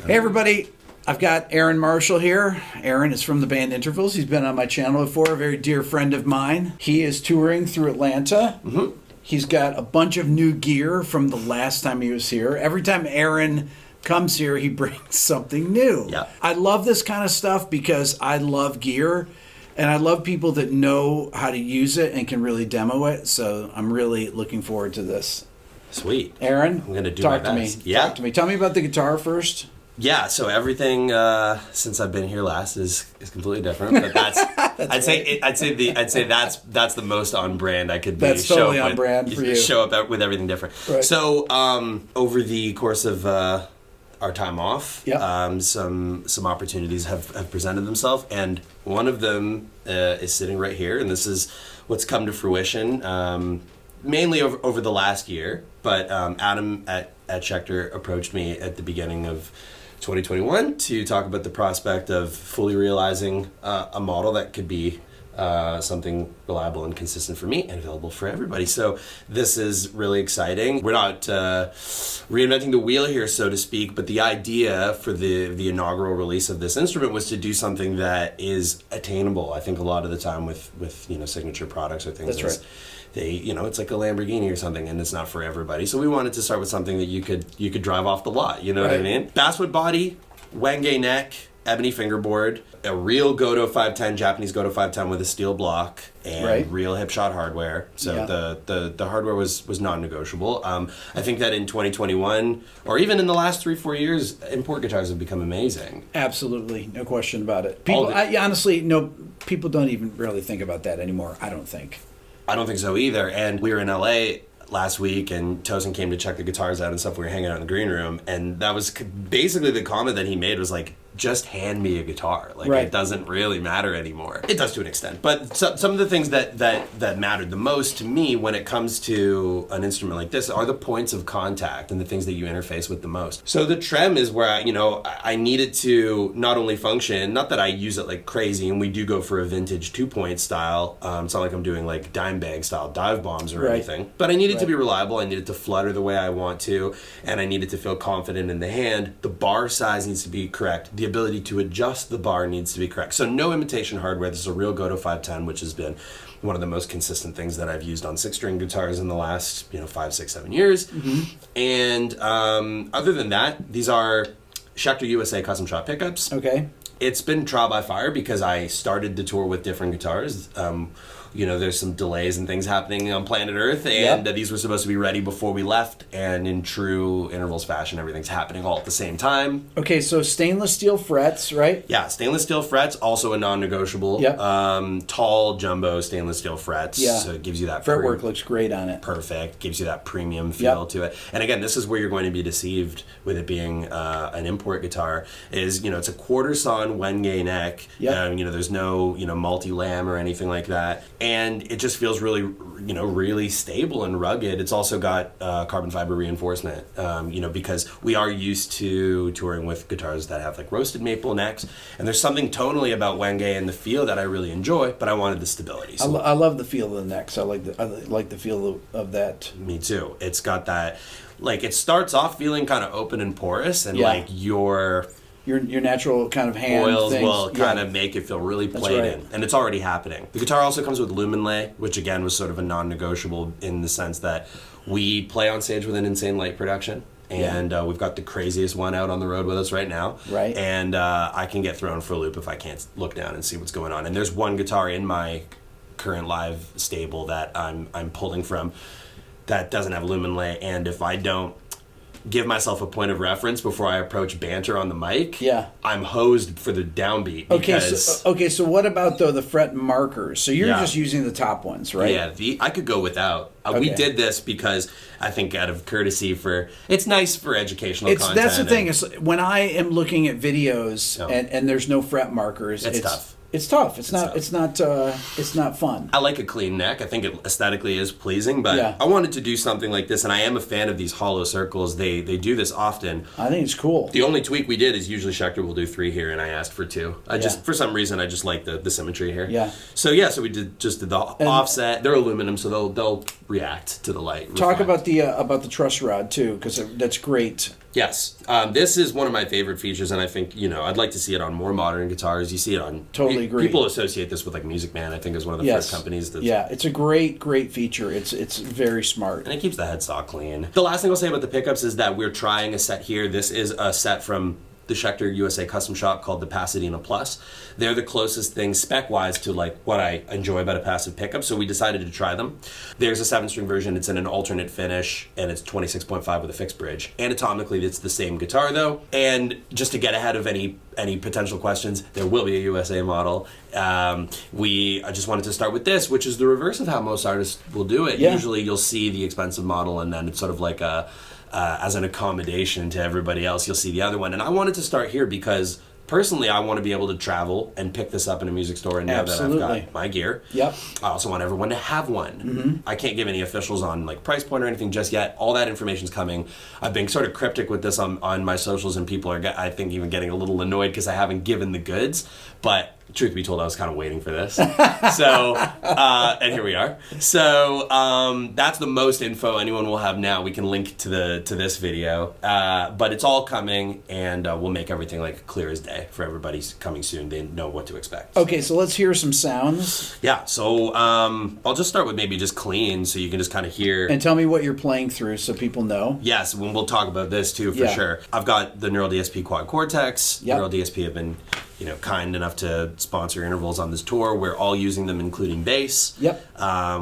Hey everybody, I've got Aaron Marshall here. Aaron is from the band Intervals. He's been on my channel before, a very dear friend of mine. He is touring through Atlanta. Mm-hmm. He's got a bunch of new gear from the last time he was here. Every time Aaron comes here, he brings something new. Yeah. I love this kind of stuff because I love gear, and I love people that know how to use it and can really demo it, so I'm really looking forward to this. Sweet. Aaron, I'm going to do talk my to best. me. Yeah. Talk to me. Tell me about the guitar first. Yeah, so everything since I've been here last is completely different, but that's, I'd say that's the most on brand I could be. That's totally on brand for you. Show up with everything different. Right. So over the course of our time off, yep. Some opportunities have presented themselves, and one of them is sitting right here, and this is what's come to fruition mainly over the last year. But Adam at Schecter approached me at the beginning of 2021 to talk about the prospect of fully realizing a model that could be something reliable and consistent for me and available for everybody. So this is really exciting. We're not reinventing the wheel here, so to speak, but the idea for the inaugural release of this instrument was to do something that is attainable. I think a lot of the time with signature products or things, that's right. It's like a Lamborghini or something, and it's not for everybody. So we wanted to start with something that you could drive off the lot. You know what I mean? Basswood body, Wenge neck, ebony fingerboard, a real Goto 510, Japanese Goto 510 with a steel block, and real hip shot hardware. So the hardware was non-negotiable. I think that in 2021, or even in the last 3-4 years, import guitars have become amazing. Absolutely, no question about it. People, honestly, people don't even really think about that anymore. I don't think so either. And we were in LA last week, and Tosin came to check the guitars out and stuff. We were hanging out in the green room, and that was basically the comment that he made was like, just hand me a guitar. It doesn't really matter anymore. It does to an extent. But some of the things that mattered the most to me when it comes to an instrument like this are the points of contact and the things that you interface with the most. So the trem is where I needed to not only function, not that I use it like crazy, and we do go for a vintage 2-point style. It's not like I'm doing like dime bag style dive bombs or anything. But I needed to be reliable. I needed to flutter the way I want to, and I needed to feel confident in the hand. The bar size needs to be correct. The ability to adjust the bar needs to be correct. So no imitation hardware. This is a real Goto 510, which has been one of the most consistent things that I've used on 6-string guitars in the last 5, 6, 7 years. Mm-hmm. And other than that, these are Schecter USA custom shot pickups. Okay. It's been trial by fire because I started the tour with different guitars. There's some delays and things happening on planet Earth, and these were supposed to be ready before we left, and in true Intervals fashion, everything's happening all at the same time. Okay, so stainless steel frets, right? Yeah, stainless steel frets, also a non-negotiable. Yep. Tall, jumbo stainless steel frets, so it gives you that... Fretwork looks great on it. Perfect, gives you that premium feel to it. And again, this is where you're going to be deceived with it being an import guitar, is, it's a quarter-sawn Wenge neck. Yep. There's no, multi-lam or anything like that. And it just feels really, really stable and rugged. It's also got carbon fiber reinforcement, because we are used to touring with guitars that have like roasted maple necks. And there's something tonally about Wenge and the feel that I really enjoy, but I wanted the stability. So I love the feel of the necks. I like the feel of that. Me too. It's got that, it starts off feeling kind of open and porous, and your natural kind of hand oils things will kind of make it feel really played in, and it's already happening. The guitar also comes with lumen lay, which again was sort of a non-negotiable in the sense that we play on stage with an insane light production, and we've got the craziest one out on the road with us right now. Right. And I can get thrown for a loop if I can't look down and see what's going on. And there's one guitar in my current live stable that I'm pulling from that doesn't have lumen lay, and if I don't give myself a point of reference before I approach banter on the mic, I'm hosed for the downbeat. So what about the fret markers? So you're just using the top ones, right? Yeah, I could go without. We did this because I think out of courtesy it's nice for educational content. That's the thing. Is when I am looking at videos and there's no fret markers, it's tough. It's tough. It's not fun. I like a clean neck. I think it aesthetically is pleasing, but I wanted to do something like this, and I am a fan of these hollow circles. They do this often. I think it's cool. The only tweak we did is usually Schecter will do 3 here, and I asked for 2. For some reason I just like the symmetry here. Yeah. So we did the offset. They're aluminum, so they'll react to the light. Talk about the truss rod too, because that's great. Yes. This is one of my favorite features, and I think, I'd like to see it on more modern guitars. You see it on... Totally agree. People associate this with, like, Music Man, I think, is one of the first companies that's... Yeah, it's a great feature. It's very smart. And it keeps the headstock clean. The last thing I'll say about the pickups is that we're trying a set here. This is a set from the Schecter USA custom shop called the Pasadena Plus. They're the closest thing spec-wise to like what I enjoy about a passive pickup, so we decided to try them. There's a 7-string version. It's in an alternate finish, and it's 26.5 with a fixed bridge. Anatomically, it's the same guitar, though. And just to get ahead of any potential questions, there will be a USA model. I just wanted to start with this, which is the reverse of how most artists will do it. Yeah. Usually, you'll see the expensive model, and then it's sort of like as an accommodation to everybody else, you'll see the other one. And I wanted to start here because personally, I want to be able to travel and pick this up in a music store and know that I've got my gear. Yep. I also want everyone to have one. Mm-hmm. I can't give any officials on like price point or anything just yet. All that information's coming. I've been sort of cryptic with this on my socials, and people are, I think, even getting a little annoyed because I haven't given the goods. But truth be told, I was kind of waiting for this. So, and here we are. So, that's the most info anyone will have now. We can link to this video. But it's all coming, and we'll make everything like clear as day for everybody coming soon. They know what to expect. Okay, so let's hear some sounds. Yeah, so I'll just start with maybe just clean, so you can just kind of hear. And tell me what you're playing through so people know. Yes, we'll talk about this too, for sure. I've got the Neural DSP Quad Cortex. Yep. Neural DSP have been kind enough to sponsor intervals on this tour. We're all using them, including bass. Yep.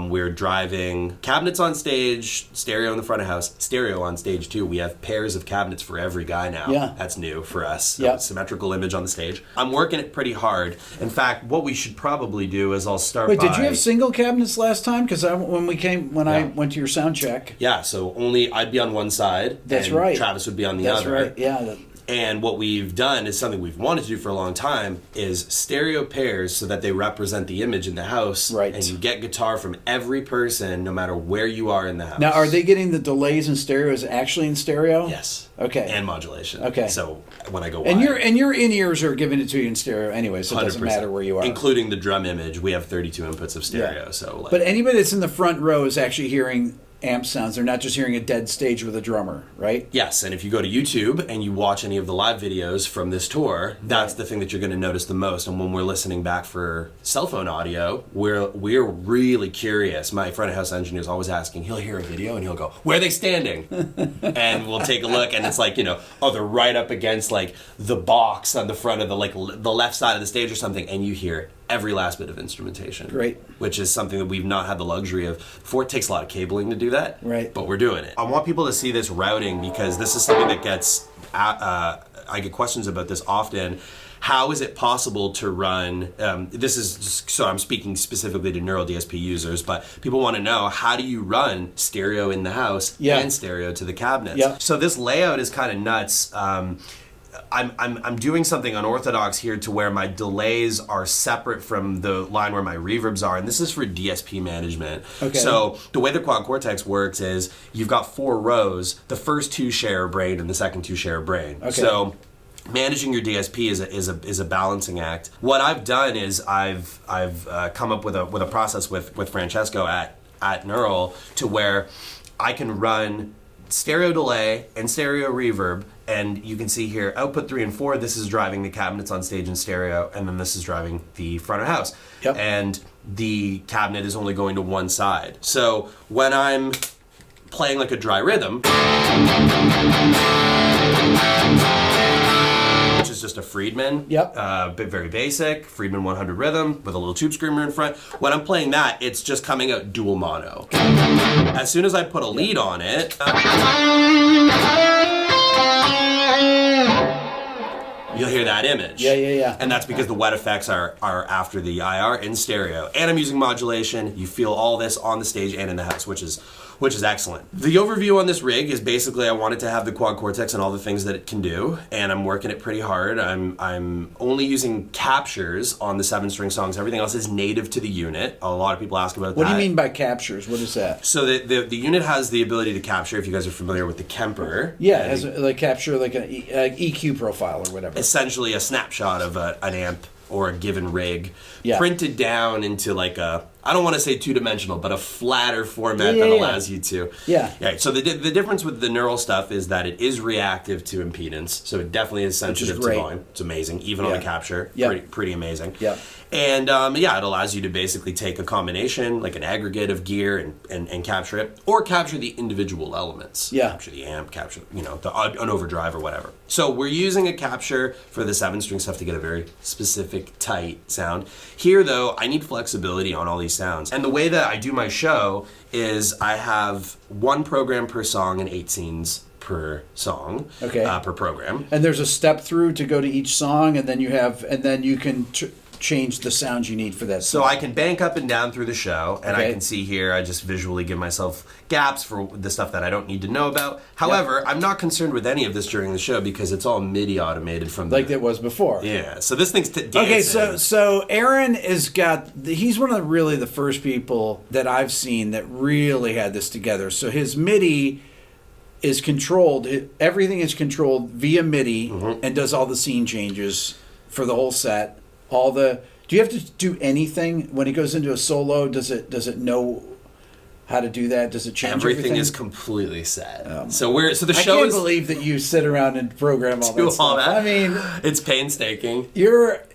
We're driving cabinets on stage, stereo in the front of house, stereo on stage too. We have pairs of cabinets for every guy now. Yeah. That's new for us. Yep. Symmetrical image on the stage. I'm working it pretty hard. In fact, what we should probably do is I'll start Wait, did you have single cabinets last time? Because I went to your sound check. Yeah, so only I'd be on one side. That's and right. Travis would be on the other. That's right, yeah. And what we've done is something we've wanted to do for a long time is stereo pairs so that they represent the image in the house. Right. And you get guitar from every person no matter where you are in the house. Now, are they getting the delays in stereo is actually in stereo? Yes. Okay. And modulation. Okay. So when I go and wide. your in-ears are giving it to you in stereo anyway, so it doesn't 100%. matter where you are. Including the drum image. We have 32 inputs of stereo. Yeah. So but anybody that's in the front row is actually hearing amp sounds. They're not just hearing a dead stage with a drummer, right? Yes, and if you go to YouTube and you watch any of the live videos from this tour, that's the thing that you're going to notice the most. And when we're listening back for cell phone audio, we're really curious. My front of house engineer is always asking, he'll hear a video and he'll go, where are they standing? And we'll take a look, and it's like, they're right up against like the box on the front of the left side of the stage or something, and you hear every last bit of instrumentation. Great. Which is something that we've not had the luxury of before. It takes a lot of cabling to do that. Right. But we're doing it. I want people to see this routing because this is something that gets, I get questions about this often. How is it possible to run, this is, so I'm speaking specifically to Neural DSP users, but people want to know, how do you run stereo in the house and stereo to the cabinets? Yeah. So this layout is kind of nuts. I'm doing something unorthodox here to where my delays are separate from the line where my reverbs are, and this is for DSP management. Okay. So the way the Quad Cortex works is you've got 4 rows. The first 2 share a brain, and the second 2 share a brain. Okay. So managing your DSP is a balancing act. What I've done is I've come up with a process with Francesco at Neural to where I can run stereo delay and stereo reverb, and you can see here output 3 and 4, this is driving the cabinets on stage in stereo, and then this is driving the front of house. Yep. And the cabinet is only going to one side. So when I'm playing like a dry rhythm, which is just a Friedman, very basic, Friedman 100 rhythm with a little tube screamer in front. When I'm playing that, it's just coming out dual mono. As soon as I put a lead on it, you'll hear that image. Yeah. And that's because the wet effects are after the IR in stereo. And I'm using modulation. You feel all this on the stage and in the house, which is excellent. The overview on this rig is basically I wanted to have the Quad Cortex and all the things that it can do, and I'm working it pretty hard. I'm only using captures on the 7-string songs. Everything else is native to the unit. A lot of people ask about that. What do you mean by captures? What is that? So the unit has the ability to capture, if you guys are familiar with the Kemper. Yeah, it has capture like an EQ profile or whatever. Essentially a snapshot of an amp or a given rig printed down into like a I don't want to say two-dimensional, but a flatter format that allows you to. Yeah. Right. So the difference with the neural stuff is that it is reactive to impedance, so it definitely is sensitive to volume. It's amazing, even on the capture. Pretty amazing. Yeah. And it allows you to basically take a combination, like an aggregate of gear, and capture it, or capture the individual elements. Yeah. Capture the amp, capture an overdrive or whatever. So we're using a capture for the 7-string stuff to get a very specific, tight sound. Here, though, I need flexibility on all these sounds. And the way that I do my show is I have 1 program per song and 8 scenes per song, per program. And there's a step through to go to each song, and then you can change the sounds you need for that song. So I can bank up and down through the show, and I can see here, I just visually give myself gaps for the stuff that I don't need to know about. However, I'm not concerned with any of this during the show because it's all MIDI automated from like it was before. Yeah, so this thing's dancing. Okay, so Aaron he's one of the first people that I've seen that really had this together. So his MIDI is controlled, everything is controlled via MIDI and does all the scene changes for the whole set. Do you have to do anything when it goes into a solo? Does it know how to do that? Does it change everything? Everything is completely set. The show I can't believe that you sit around and program all that stuff. I mean, it's painstaking. You're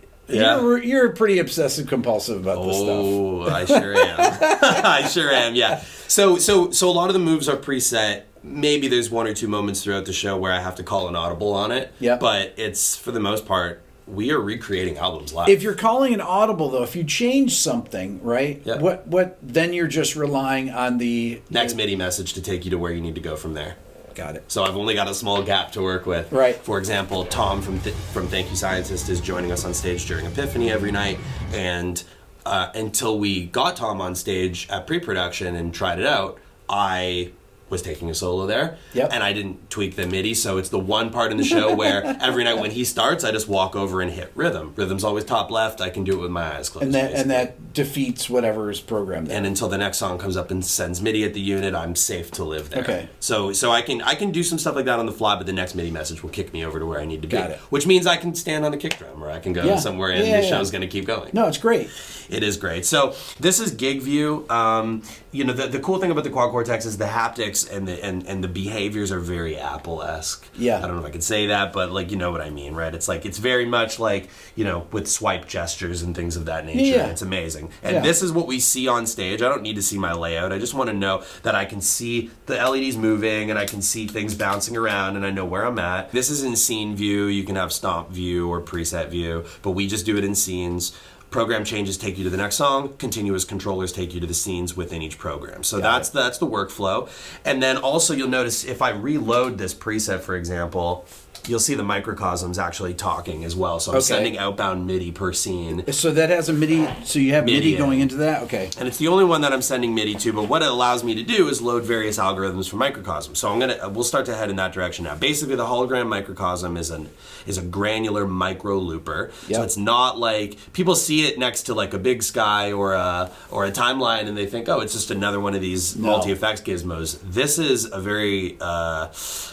pretty obsessive compulsive about this stuff. Oh, I sure am. I sure am. Yeah. So a lot of the moves are preset. Maybe there's 1 or 2 moments throughout the show where I have to call an audible on it. Yeah. But it's, for the most part, we are recreating albums live. If you're calling an audible, though, if you change something, right? Yeah. What? Then you're just relying on the next MIDI message to take you to where you need to go from there. Got it. So I've only got a small gap to work with. Right. For example, Tom from Thank You Scientist is joining us on stage during Epiphany every night, and until we got Tom on stage at pre-production and tried it out, I was taking a solo there, and I didn't tweak the MIDI, so it's the one part in the show where every night when he starts, I just walk over and hit rhythm. Rhythm's always top left. I can do it with my eyes closed. And that defeats whatever is programmed there. And until the next song comes up and sends MIDI at the unit, I'm safe to live there. Okay. So I can do some stuff like that on the fly, but the next MIDI message will kick me over to where I need to be. Got it. Which means I can stand on a kick drum, or I can go somewhere and the show's going to keep going. No, it's great. It is great. So this is gig view. The cool thing about the Quad Cortex is the haptics and the behaviors are very Apple-esque. Yeah. I don't know if I can say that, but you know what I mean, right? It's it's very much with swipe gestures and things of that nature. Yeah. It's amazing. And this is what we see on stage. I don't need to see my layout. I just want to know that I can see the LEDs moving and I can see things bouncing around and I know where I'm at. This is in scene view. You can have stomp view or preset view, but we just do it in scenes. Program changes take you to the next song. Continuous controllers take you to the scenes within each program. So that's the workflow. And then also you'll notice if I reload this preset, for example, you'll see the microcosms actually talking as well. So I'm sending outbound MIDI per scene. So that has a MIDI, so you have MIDI going into that? Okay. And it's the only one that I'm sending MIDI to, but what it allows me to do is load various algorithms from microcosm. So we'll start to head in that direction now. Basically, the hologram microcosm is a granular micro looper. Yep. So it's not like people see it next to a Big Sky or a timeline and they think, oh, it's just another one of these multi-effects gizmos. This is a very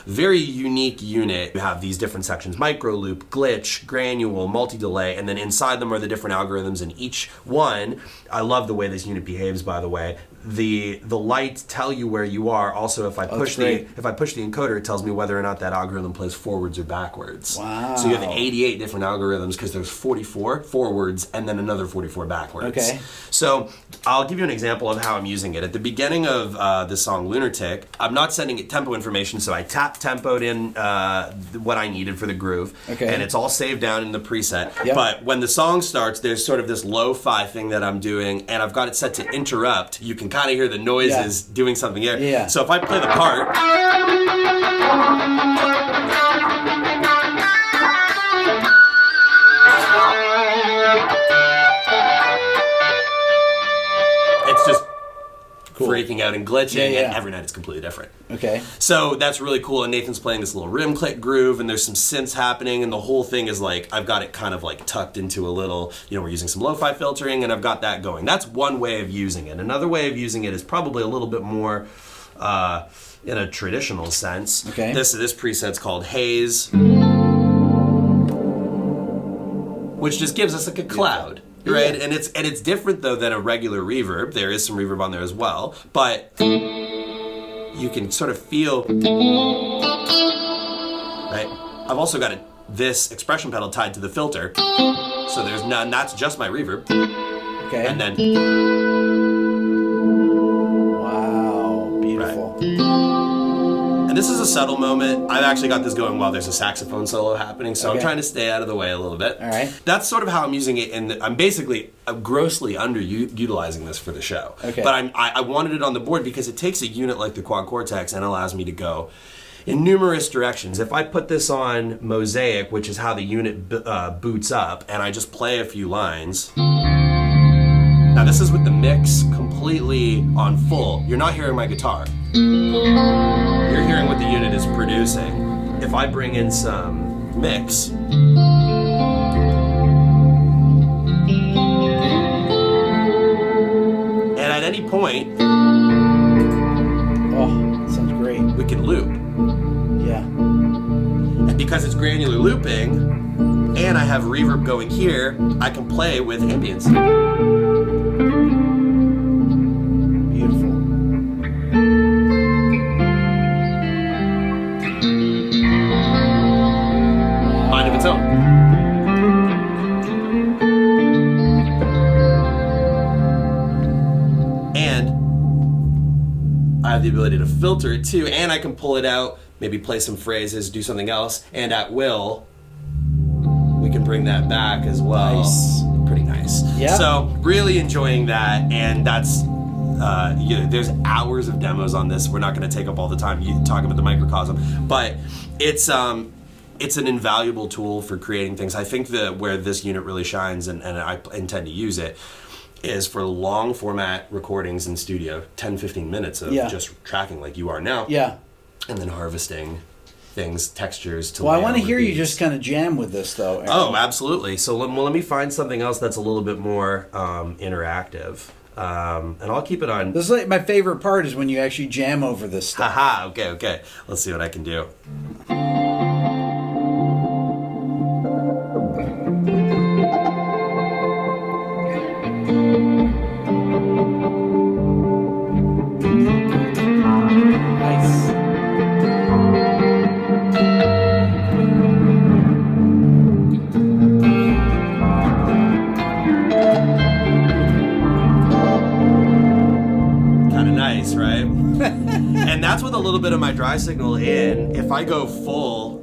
very unique unit. You have these different sections: micro loop, glitch, granule, multi-delay, and then inside them are the different algorithms in each one. I love the way this unit behaves, by the way. The lights tell you where you are. Also, if I push the encoder, it tells me whether or not that algorithm plays forwards or backwards. Wow. So you have 88 different algorithms because there's 44 forwards and then another 44 backwards. Okay. So I'll give you an example of how I'm using it. At the beginning of the song Lunatic, I'm not sending it tempo information, so I tempoed in what I needed for the groove. Okay. And it's all saved down in the preset. Yep. But when the song starts, there's sort of this lo-fi thing that I'm doing, and I've got it set to interrupt. You can kind of hear the noises doing something there. Yeah. So if I play the part... it's just freaking out and glitching, and every night it's completely different. Okay. So that's really cool, and Nathan's playing this little rim click groove, and there's some synths happening, and the whole thing is I've got it kind of tucked into a little, we're using some lo-fi filtering, and I've got that going. That's one way of using it. Another way of using it is probably a little bit more in a traditional sense. Okay. This preset's called Haze, which just gives us a cloud. right? And it's different though than a regular reverb. There is some reverb on there as well, but you can sort of feel, right? I've also got this expression pedal tied to the filter, so there's none. That's just my reverb. Okay. And then, wow, beautiful. Right. And this is a subtle moment. I've actually got this going while there's a saxophone solo happening, so I'm trying to stay out of the way a little bit. All right. That's sort of how I'm using it, and I'm grossly underutilizing this for the show. Okay. But I wanted it on the board because it takes a unit like the Quad Cortex and allows me to go in numerous directions. If I put this on Mosaic, which is how the unit boots up, and I just play a few lines. Now this is with the mix completely on full. You're not hearing my guitar. You're hearing what the unit is producing. If I bring in some mix, and at any point, oh, that sounds great. we can loop. Yeah. And because it's granular looping, and I have reverb going here, I can play with ambience. Beautiful. Mind of its own. And I have the ability to filter it too, and I can pull it out, maybe play some phrases, do something else, and at will, we can bring that back as well. Nice. Pretty nice. Yeah. So really enjoying that, and that's there's hours of demos on this. We're not going to take up all the time talking about the microcosm, but it's an invaluable tool for creating things. I think where this unit really shines, and I intend to use it, is for long format recordings in studio, 10-15 minutes of just tracking like you are now. Yeah. And then harvesting things, textures to. Well, I want to hear you just kind of jam with this, though, Aaron. Oh, absolutely. So let me find something else that's a little bit more interactive. And I'll keep it on. This is like my favorite part is when you actually jam over this stuff. Haha, okay. Let's see what I can do. Nice. Kind of nice, right? And that's with a little bit of my dry signal in. If I go full,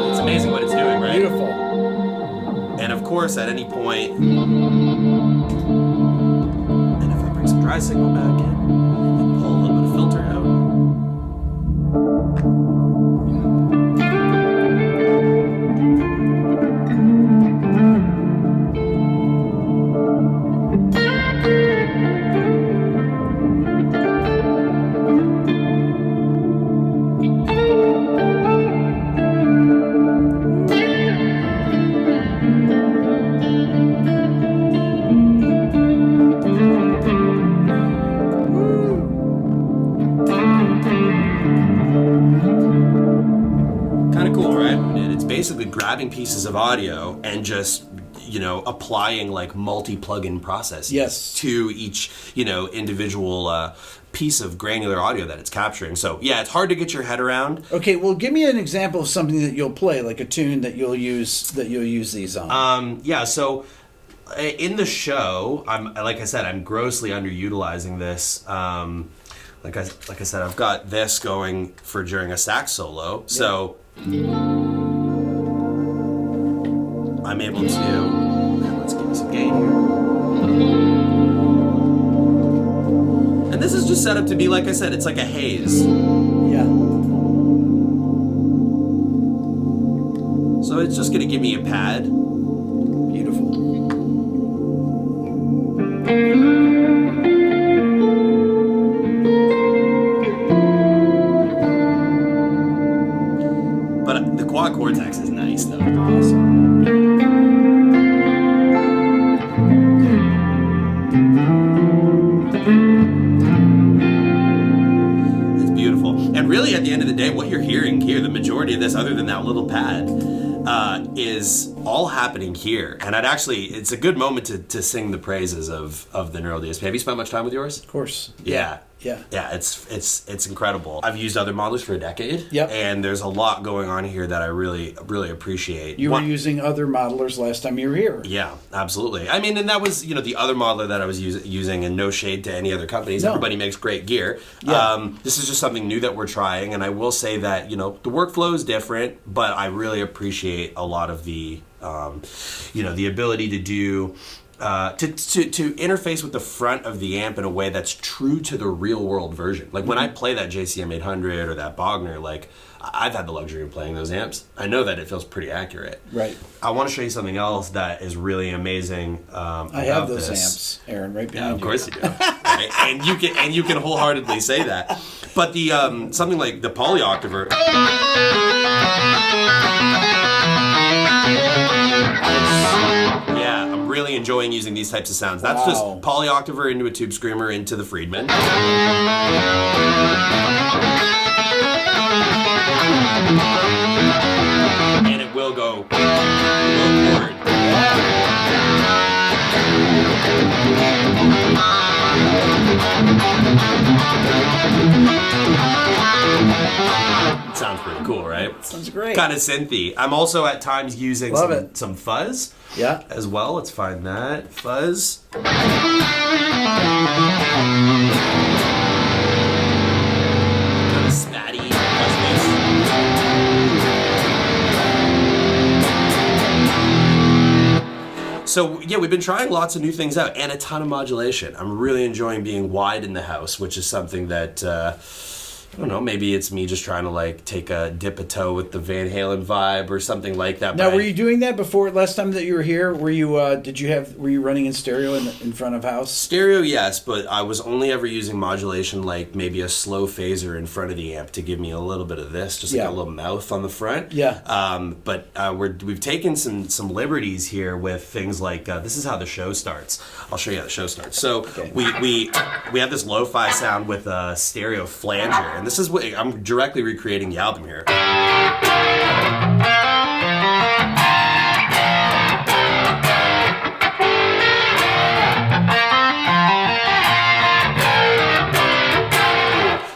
it's amazing what it's doing, right? Beautiful. And of course, at any point, and if I bring some dry signal back in, and pull a little bit of filter out. Basically grabbing pieces of audio and just applying like multi-plugin processes to each individual piece of granular audio that it's capturing. So yeah, it's hard to get your head around. Okay, well, give me an example of something that you'll play, like a tune that you'll use these on. So in the show, like I said, I'm grossly underutilizing this. Like I said, I've got this going for during a sax solo. So I'm able to, let's give you some gain here. And this is just set up to be, like I said, it's like a haze. Yeah. So it's just going to give me a pad. Beautiful. But the Quad Cortex is nice, though. Awesome. at the end of the day, what you're hearing here, the majority of this, other than that little pad, is all happening here. And it's a good moment to sing the praises of the Neural DSP. Have you spent much time with yours? Of course. Yeah. Yeah. Yeah, it's incredible. I've used other modelers for a decade. Yep. And there's a lot going on here that I really, really appreciate. You were using other modelers last time you were here. Yeah, absolutely. I mean, and that was, the other modeler that I was using, and no shade to any other companies. No. Everybody makes great gear. Yeah. This is just something new that we're trying, and I will say that, the workflow is different, but I really appreciate a lot of the, the ability to do... to interface with the front of the amp in a way that's true to the real world version. Like when I play that JCM 800 or that Bogner, like I've had the luxury of playing those amps. I know that it feels pretty accurate. Right. I want to show you something else that is really amazing. I have those amps, Aaron, right behind you. Of course you do. Right? And you can wholeheartedly say that. But the something like the polyoctaver. Yeah, I'm really enjoying using these types of sounds. That's just polyoctaver into a tube screamer into the Friedman. And it will go forward. It sounds pretty cool, right? Sounds great. Kind of synthy. I'm also at times using some fuzz as well. Let's find that. Fuzz. Kind of spatty fuzziness. So, yeah, we've been trying lots of new things out and a ton of modulation. I'm really enjoying being wide in the house, which is something that... I don't know, maybe it's me just trying to dip a toe with the Van Halen vibe or something like that. Now, were you doing that before last time that you were here? Were you were you running in stereo in front of house? Stereo, yes, but I was only ever using modulation like maybe a slow phaser in front of the amp to give me a little bit of this, just like a little mouth on the front. Yeah. But we've taken some liberties here with things like this is how the show starts. I'll show you how the show starts. So we have this lo-fi sound with a stereo flanger. And this is what I'm directly recreating the album here.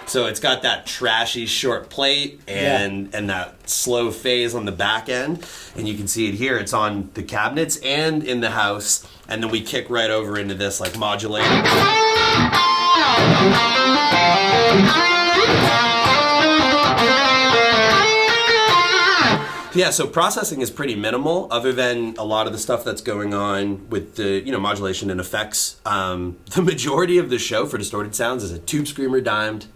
So it's got that trashy short plate and that slow phase on the back end. And you can see it here. It's on the cabinets and in the house. And then we kick right over into this modulator. Yeah, so processing is pretty minimal, other than a lot of the stuff that's going on with the modulation and effects. The majority of the show for distorted sounds is a tube screamer dimed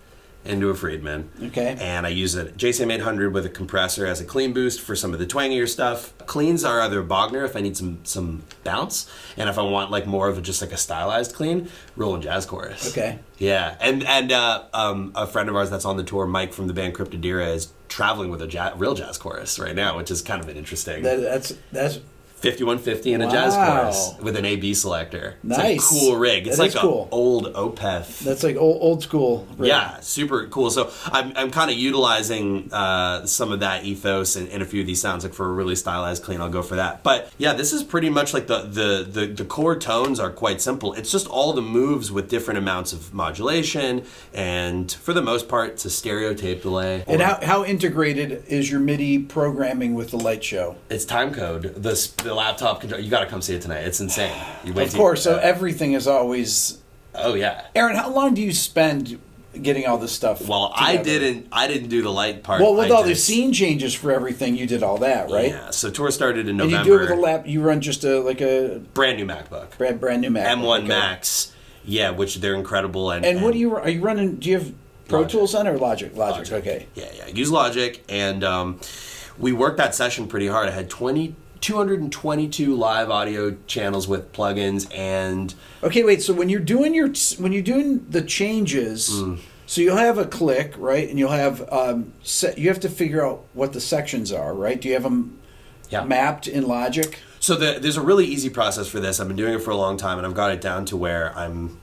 into a Friedman. Okay. And I use a JCM 800 with a compressor as a clean boost for some of the twangier stuff. Cleans are either Bogner if I need some bounce, and if I want more of just a stylized clean, Roland Jazz Chorus. Okay. Yeah, and a friend of ours that's on the tour, Mike from the band Cryptodira, is traveling with a real jazz chorus right now, which is kind of an interesting. That's 5150 and a jazz chorus with an AB selector. Nice. It's a cool rig. It's like an cool. old Opeth. That's like old school rig. Yeah, super cool. So I'm kind of utilizing some of that ethos in a few of these sounds. Like for a really stylized clean, I'll go for that. But yeah, this is pretty much like the core tones are quite simple. It's just all the moves with different amounts of modulation, and for the most part, it's a stereo tape delay. And how integrated is your MIDI programming with the light show? It's time code. The laptop control. You got to come see it tonight. It's insane. Of course. So everything is always. Oh yeah. Aaron, how long do you spend getting all this stuff? Well, together? I didn't do the light part. Well, with all the scene changes for everything, you did all that, right? Yeah. So tour started in November. And you do it with a lap. You run just a brand new MacBook. Brand new MacBook. M1 Max. Yeah, which they're incredible. And what are you running? Do you have Pro Tools on or Logic? Logic. Okay. Yeah. I use Logic, and we worked that session pretty hard. I had 222 live audio channels with plugins and. Okay, wait. So when you're doing the changes, so you'll have a click, right? And you'll have you have to figure out what the sections are, right? Do you have them mapped in Logic? So there's a really easy process for this. I've been doing it for a long time, and I've got it down to where I'm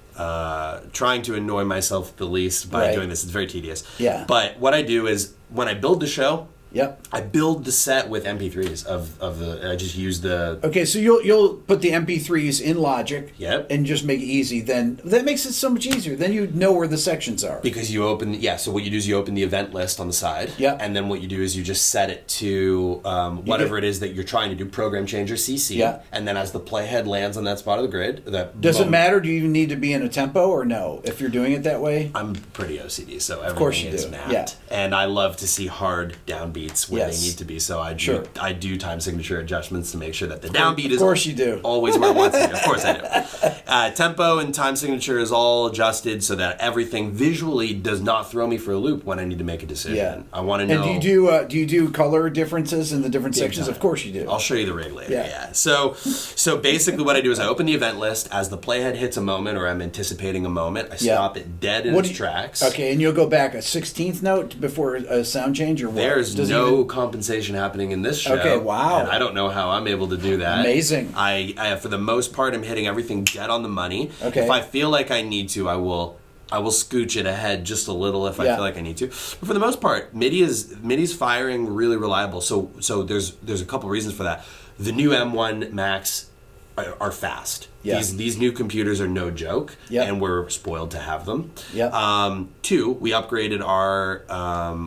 trying to annoy myself the least by Right. doing this. It's very tedious. Yeah. But what I do is when I build the show, Yep. I build the set with MP3s of the. I just use the. Okay, so you'll put the MP3s in Logic. Yep. And just make it easy. Then that makes it so much easier. Then you know where the sections are. Because you open, so what you do is you open the event list on the side. Yep. And then what you do is you just set it to whatever it is that you're trying to do, program change or CC. Yeah. And then as the playhead lands on that spot of the grid, Does it matter? Do you even need to be in a tempo or no? If you're doing it that way? I'm pretty OCD, so course everything you is do. mapped. Yeah. And I love to see hard downbeats where Yes. they need to be. So Sure. I do time signature adjustments to make sure that the downbeat is Of course you do. always where I want to be. Of course I do. Tempo and time signature is all adjusted so that everything visually does not throw me for a loop when I need to make a decision. Yeah. I want to know. And do you do color differences in the different sections? time. Of course you do. I'll show you the rig later. Yeah. Yeah. So basically, what I do is I open the event list as the playhead hits a moment, or I'm anticipating a moment. I stop it dead in its tracks. Okay, and you'll go back a 16th note before a sound change, or what? There's Does it no even- compensation happening in this show. Okay, wow. And I don't know how I'm able to do that. Amazing. I for the most part, I'm hitting everything dead on the money. Okay. If I feel like I need to, I will scooch it ahead just a little if I feel like I need to. But for the most part, MIDI's firing really reliable. So there's a couple reasons for that. The new M1 Max are fast. Yeah. These new computers are no joke, and we're spoiled to have them. Yeah. 2, we upgraded our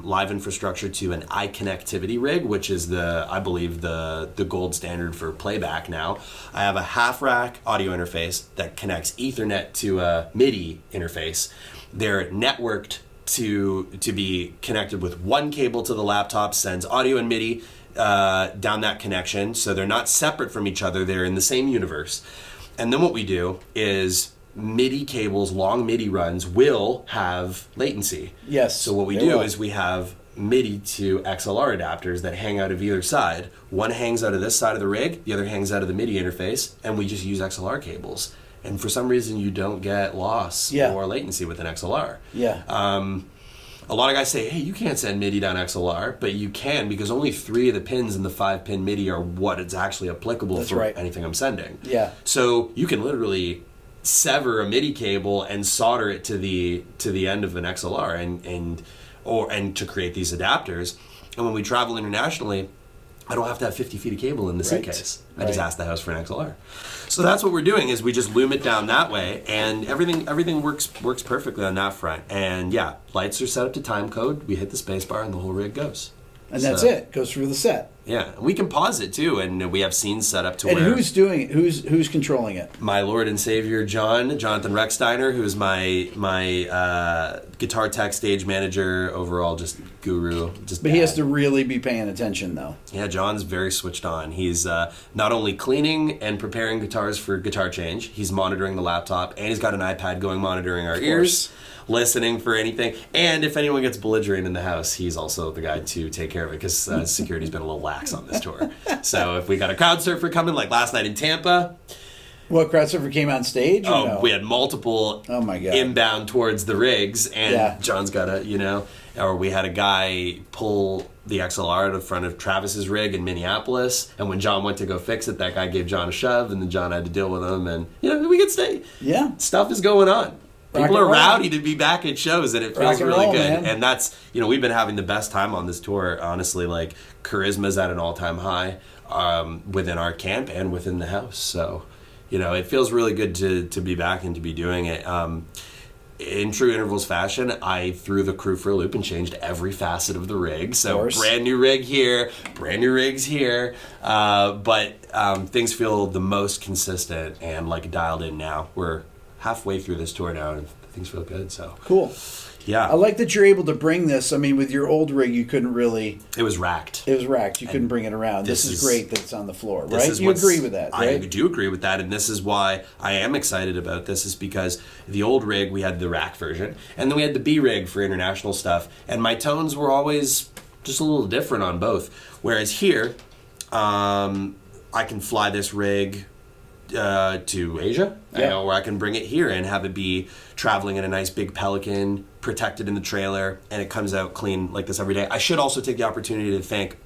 live infrastructure to an iConnectivity rig, which is I believe the gold standard for playback now. I have a half rack audio interface that connects Ethernet to a MIDI interface. They're networked to be connected with one cable to the laptop, sends audio and MIDI down that connection, so they're not separate from each other, they're in the same universe. And then what we do is MIDI cables, long MIDI runs will have latency. Yes. So what we do is we have MIDI to XLR adapters that hang out of either side. One hangs out of this side of the rig, the other hangs out of the MIDI interface, and we just use XLR cables. And for some reason you don't get loss or latency with an XLR. Yeah. A lot of guys say, hey, you can't send MIDI down XLR, but you can because only 3 of the pins in the 5-pin MIDI are what is actually applicable for anything I'm sending. Yeah. So you can literally sever a MIDI cable and solder it to the end of an XLR and to create these adapters. And when we travel internationally, I don't have to have 50 feet of cable in the suitcase. I just ask the house for an XLR. So that's what we're doing is we just loom it down that way, and everything works perfectly on that front. And yeah, lights are set up to time code. We hit the space bar and the whole rig goes. And that's it. Goes through the set. Yeah, we can pause it too, and we have scenes set up to and where. And who's doing it? Who's controlling it? My Lord and Savior Jonathan Recksteiner, who's my guitar tech, stage manager, overall just guru. But he has to really be paying attention, though. Yeah, John's very switched on. He's not only cleaning and preparing guitars for guitar change, he's monitoring the laptop, and he's got an iPad going monitoring our ears, listening for anything. And if anyone gets belligerent in the house, he's also the guy to take care of it because security's been a little lax on this tour. So if we got a crowd surfer coming, like last night in Tampa. What, crowd surfer came on stage? Or no? We had multiple inbound towards the rigs, and John's got or we had a guy pull the XLR out of front of Travis's rig in Minneapolis, and when John went to go fix it, that guy gave John a shove, and then John had to deal with him, and we could stay. Yeah. Stuff is going on. People are rowdy to be back at shows, and it feels really good. Man. And that's, we've been having the best time on this tour, honestly. Like, charisma's at an all-time high within our camp and within the house. So, it feels really good to be back and to be doing it. In true Intervals fashion, I threw the crew for a loop and changed every facet of the rig. So, brand new rig here, brand new rigs here. But things feel the most consistent and, dialed in now. We're halfway through this tour now, and things feel good. So cool. Yeah, I like that you're able to bring this. I mean, with your old rig, you couldn't really. It was racked. You couldn't bring it around. This is great that it's on the floor, right? You agree with that, right? I do agree with that, and this is why I am excited about this. Is because the old rig, we had the rack version, and then we had the B rig for international stuff, and my tones were always just a little different on both. Whereas here, I can fly this rig to Asia, or I can bring it here and have it be traveling in a nice big Pelican, protected in the trailer, and it comes out clean like this every day. I should also take the opportunity to thank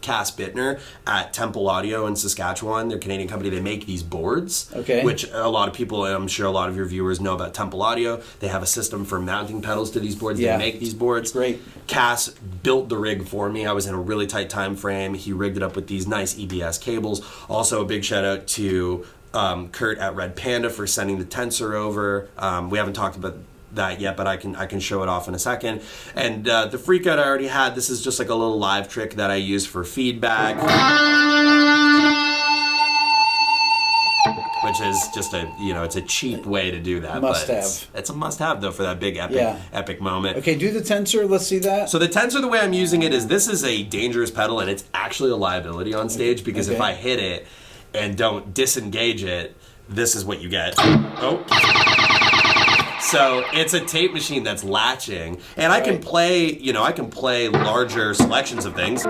Cass Bittner at Temple Audio in Saskatchewan. They're a Canadian company. They make these boards, which a lot of people, and I'm sure a lot of your viewers know about Temple Audio. They have a system for mounting pedals to these boards. They make these boards. Great. Cass built the rig for me. I was in a really tight time frame. He rigged it up with these nice EBS cables. Also, a big shout out to Kurt at Red Panda for sending the Tensor over. We haven't talked about that yet, but I can show it off in a second. And the freak out I already had, this is just like a little live trick that I use for feedback, which is just it's a cheap way to do that. It's a must-have though for that big epic moment. Okay, do the Tensor. Let's see that. So the Tensor, the way I'm using it is, this is a dangerous pedal, and it's actually a liability on stage, because if I hit it and don't disengage it, this is what you get. Oh. So it's a tape machine that's latching, and I can play, larger selections of things.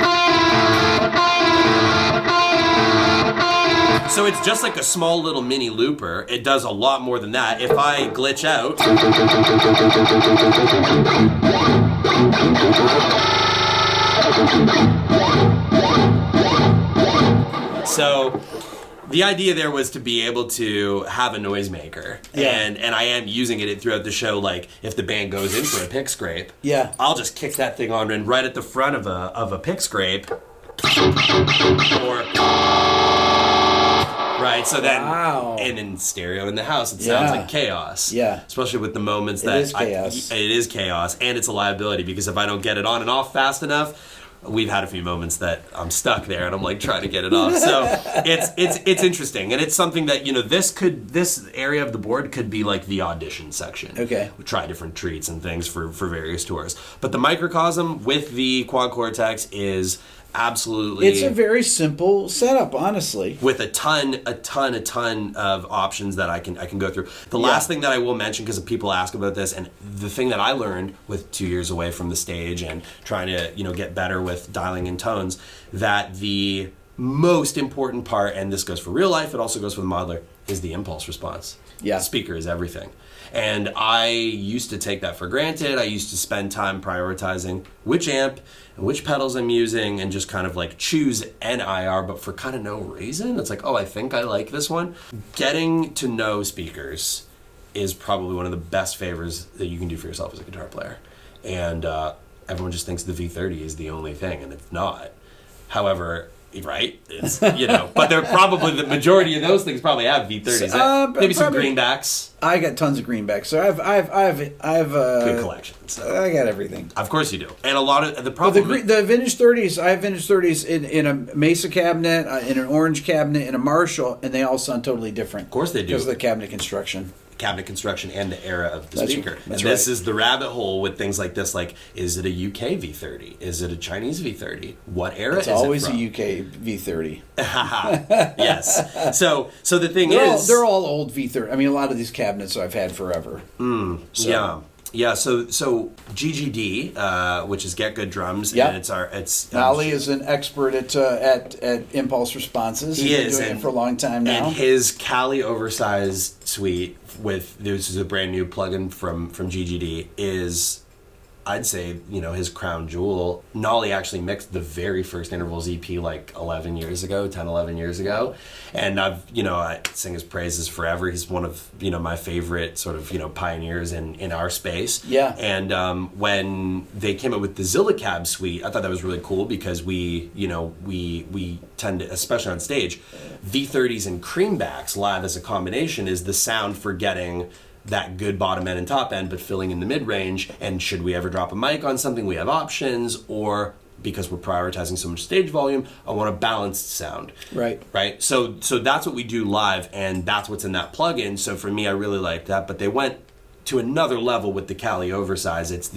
So it's just like a small little mini looper. It does a lot more than that. If I glitch out, so the idea there was to be able to have a noisemaker, and I am using it throughout the show. Like if the band goes in for a pick scrape, I'll just kick that thing on, and right at the front of a pick scrape, right. So then, and in stereo in the house, it sounds like chaos. Yeah, especially with the moments that it is chaos, and it's a liability, because if I don't get it on and off fast enough, we've had a few moments that I'm stuck there and I'm like trying to get it off. So it's interesting, and it's something that this area of the board could be like the audition section. Okay, we try different treats and things for various tours. But the Microcosm with the Quad Cortex is absolutely, it's a very simple setup, honestly, with a ton of options that I can go through. The last thing that I will mention, because people ask about this, and the thing that I learned with 2 years away from the stage and trying to get better with dialing in tones, that the most important part, and this goes for real life, it also goes for the modeler, is the impulse response. The speaker is everything. And I used to take that for granted. I used to spend time prioritizing which amp and which pedals I'm using, and just kind of like choose an IR, but for kind of no reason. It's like, I think I like this one. Getting to know speakers is probably one of the best favors that you can do for yourself as a guitar player. And everyone just thinks the V30 is the only thing, and it's not. However, right? It's, but they're probably, the majority of those things probably have V30s. Maybe some greenbacks. I got tons of greenbacks, so I've good collection. So. I got everything. Of course you do. And a lot of the problem. The vintage 30s, I have vintage 30s in a Mesa cabinet, in an Orange cabinet, in a Marshall, and they all sound totally different. Of course they do. Because of the cabinet construction. And the era of the speaker. This is the rabbit hole with things like this. Like, is it a UK V30? Is it a Chinese V30? What era is it from? It's always a UK V30. Yes. So the thing they're all old V30. I mean, a lot of these cabinets I've had forever. Yeah. So GGD, which is Get Good Drums, and it's Nolly is an expert at impulse responses. He's been doing it for a long time now. And his Cali oversized suite this is a brand new plugin from GGD, is, I'd say, his crown jewel. Nolly actually mixed the very first Intervals EP like 11 years ago. And I sing his praises forever. He's one of, my favorite sort of, pioneers in our space. Yeah. And when they came up with the Zillacab suite, I thought that was really cool, because we tend to, especially on stage, V30s and creambacks live as a combination is the sound for getting that good bottom end and top end, but filling in the mid-range. And should we ever drop a mic on something, we have options, or because we're prioritizing so much stage volume, I want a balanced sound. Right. So that's what we do live, and that's what's in that plugin. So for me, I really like that. But they went to another level with the Cali Oversize. It's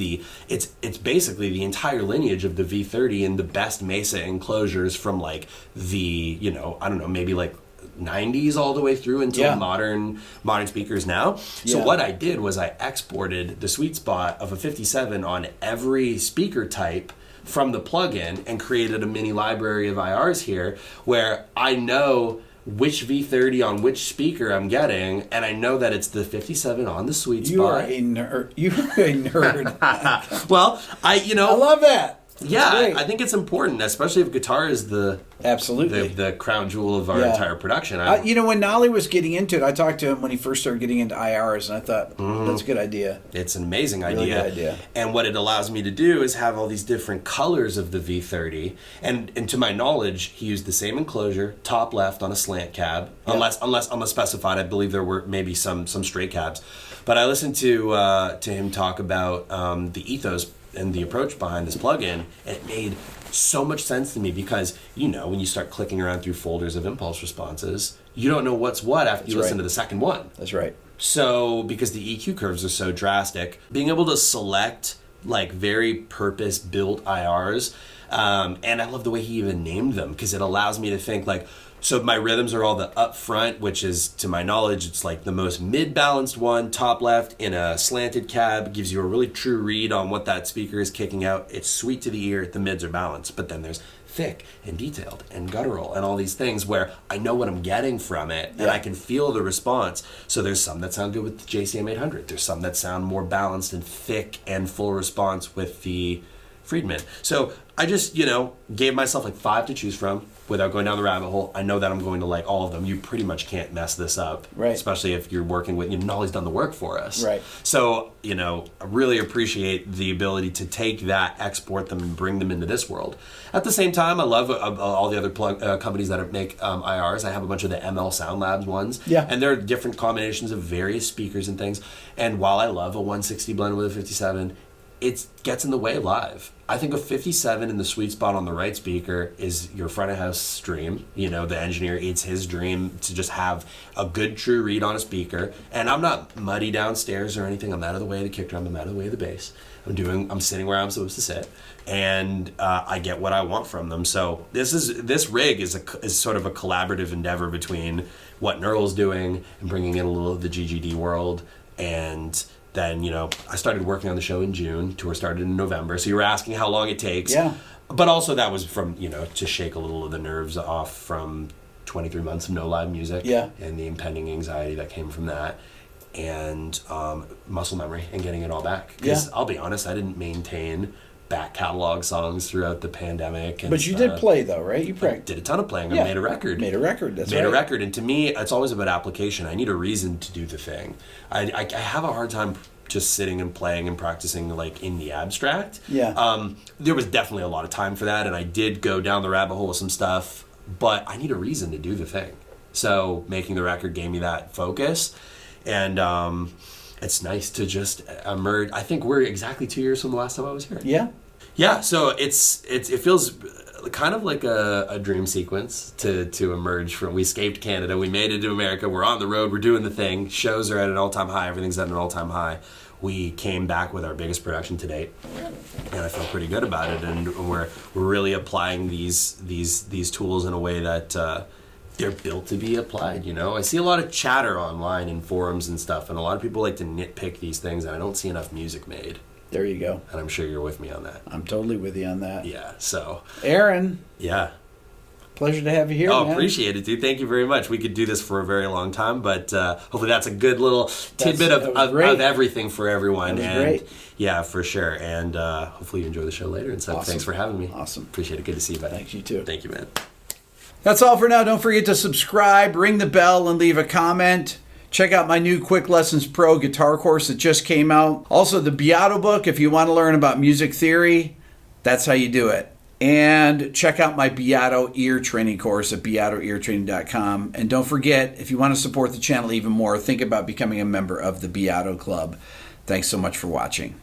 basically the entire lineage of the V30 and the best Mesa enclosures from like the, I don't know, maybe like 90s all the way through until modern speakers now. So what I did was I exported the sweet spot of a 57 on every speaker type from the plugin and created a mini library of IRs here, where I know which V30 on which speaker I'm getting, and I know that it's the 57 on the sweet spot. You are a nerd. Well, I love that. Yeah, I think it's important, especially if guitar is the crown jewel of our entire production. When Nolly was getting into it, I talked to him when he first started getting into IRs, and I thought, that's a good idea. It's an amazing really idea. Good idea. And what it allows me to do is have all these different colors of the V30. And to my knowledge, he used the same enclosure, top left on a slant cab, unless specified. I believe there were maybe some straight cabs. But I listened to him talk about the ethos and the approach behind this plugin, and it made so much sense to me because, when you start clicking around through folders of impulse responses, you don't know what's what after you listen to the second one. That's right. So, because the EQ curves are so drastic, being able to select very purpose-built IRs, and I love the way he even named them because it allows me to think so my rhythms are all the up front, which is, to my knowledge, it's the most mid-balanced one, top left in a slanted cab, gives you a really true read on what that speaker is kicking out. It's sweet to the ear, the mids are balanced, but then there's thick and detailed and guttural and all these things where I know what I'm getting from it and I can feel the response. So there's some that sound good with the JCM 800. There's some that sound more balanced and thick and full response with the Friedman. So I just, gave myself 5 to choose from without going down the rabbit hole. I know that I'm going to like all of them. You pretty much can't mess this up. Right. Especially if you're working with, Nolly's done the work for us. Right. So, I really appreciate the ability to take that, export them, and bring them into this world. At the same time, I love all the other companies that make IRs. I have a bunch of the ML Sound Labs ones. Yeah. And there are different combinations of various speakers and things. And while I love a 160 blend with a 57, it gets in the way live. I think a 57 in the sweet spot on the right speaker is your front of house dream. The engineer, it's his dream to just have a good true read on a speaker. And I'm not muddy downstairs or anything. I'm out of the way of the kick drum. I'm out of the way of the bass. I'm sitting where I'm supposed to sit, and I get what I want from them. So this rig is sort of a collaborative endeavor between what Neural's doing and bringing in a little of the GGD world. And then, I started working on the show in June. Tour started in November. So you were asking how long it takes. Yeah. But also that was from, to shake a little of the nerves off from 23 months of no live music. Yeah. And the impending anxiety that came from that. And muscle memory and getting it all back. Because I'll be honest, I didn't maintain back catalog songs throughout the pandemic. But you did play, though, right? You did a ton of playing. I made a record. Made a record, that's made right. a record. And to me, it's always about application. I need a reason to do the thing. I have a hard time just sitting and playing and practicing in the abstract. Yeah. There was definitely a lot of time for that, and I did go down the rabbit hole with some stuff, but I need a reason to do the thing. So making the record gave me that focus, and it's nice to just emerge. I think we're exactly 2 years from the last time I was here. Yeah. Yeah, so it feels kind of like a dream sequence to emerge from. We escaped Canada, we made it to America, we're on the road, we're doing the thing, shows are at an all-time high, everything's at an all-time high. We came back with our biggest production to date, and I feel pretty good about it, and we're really applying these tools in a way that they're built to be applied. I see a lot of chatter online in forums and stuff, and a lot of people like to nitpick these things, and I don't see enough music made. There you go. And I'm sure you're with me on that. I'm totally with you on that. Yeah, so. Aaron. Yeah. Pleasure to have you here, man. Appreciate it, dude. Thank you very much. We could do this for a very long time, but hopefully that's a good little tidbit of everything for everyone. That was great. Yeah, for sure. And hopefully you enjoy the show later. And so Awesome. Thanks for having me. Awesome. Appreciate it. Good to see you, buddy. Thanks, you too. Thank you, man. That's all for now. Don't forget to subscribe, ring the bell, and leave a comment. Check out my new Quick Lessons Pro guitar course that just came out. Also, the Beato book, if you want to learn about music theory, that's how you do it. And check out my Beato ear training course at beatoeartraining.com. And don't forget, if you want to support the channel even more, think about becoming a member of the Beato Club. Thanks so much for watching.